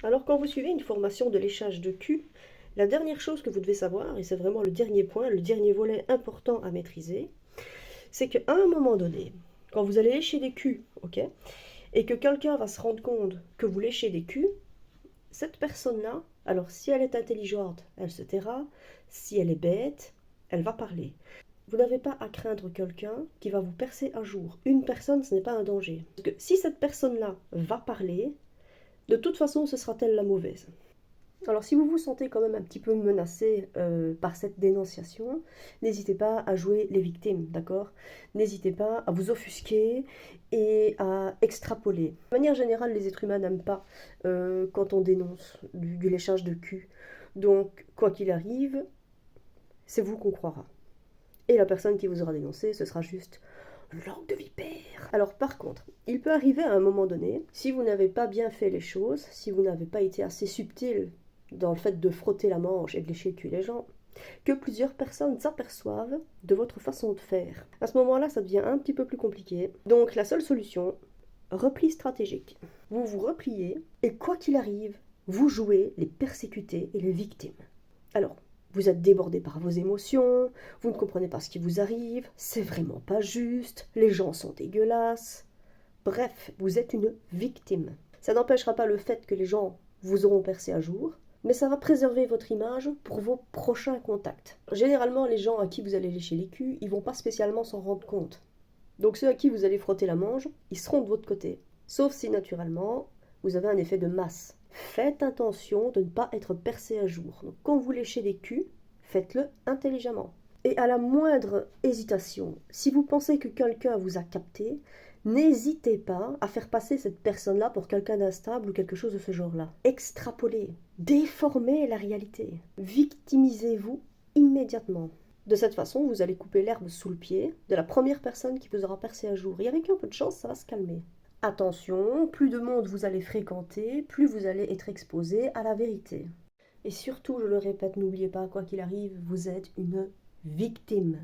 Alors quand vous suivez une formation de léchage de cul, la dernière chose que vous devez savoir, et c'est vraiment le dernier point, le dernier volet important à maîtriser, c'est qu'à un moment donné, quand vous allez lécher des culs, ok, et que quelqu'un va se rendre compte que vous léchez des culs, cette personne-là, alors si elle est intelligente, elle se taira, si elle est bête, elle va parler. Vous n'avez pas à craindre quelqu'un qui va vous percer un jour. Une personne, ce n'est pas un danger. Parce que si cette personne-là va parler, de toute façon, ce sera-t-elle la mauvaise. Alors si vous vous sentez quand même un petit peu menacé par cette dénonciation, n'hésitez pas à jouer les victimes, d'accord? N'hésitez pas à vous offusquer et à extrapoler. De manière générale, les êtres humains n'aiment pas quand on dénonce du léchage de cul. Donc, quoi qu'il arrive, c'est vous qu'on croira. Et la personne qui vous aura dénoncé, ce sera juste langue de vipère. Alors par contre, il peut arriver à un moment donné, si vous n'avez pas bien fait les choses, si vous n'avez pas été assez subtil dans le fait de frotter la manche et de lécher le cul des gens, que plusieurs personnes s'aperçoivent de votre façon de faire. À ce moment-là, ça devient un petit peu plus compliqué. Donc la seule solution, repli stratégique. Vous vous repliez et quoi qu'il arrive, vous jouez les persécutés et les victimes. Alors, vous êtes débordé par vos émotions, vous ne comprenez pas ce qui vous arrive, c'est vraiment pas juste, les gens sont dégueulasses. Bref, vous êtes une victime. Ça n'empêchera pas le fait que les gens vous auront percé un jour, mais ça va préserver votre image pour vos prochains contacts. Généralement, les gens à qui vous allez lécher les culs, ils vont pas spécialement s'en rendre compte. Donc ceux à qui vous allez frotter la manche, ils seront de votre côté. Sauf si naturellement, vous avez un effet de masse. Faites attention de ne pas être percé un jour. Donc quand vous léchez des culs, faites-le intelligemment. Et à la moindre hésitation, si vous pensez que quelqu'un vous a capté, n'hésitez pas à faire passer cette personne-là pour quelqu'un d'instable ou quelque chose de ce genre-là. Extrapolez, déformez la réalité. Victimisez-vous immédiatement. De cette façon, vous allez couper l'herbe sous le pied de la première personne qui vous aura percé un jour. Et avec un peu de chance, ça va se calmer. Attention, plus de monde vous allez fréquenter, plus vous allez être exposé à la vérité. Et surtout, je le répète, n'oubliez pas, quoi qu'il arrive, vous êtes une victime.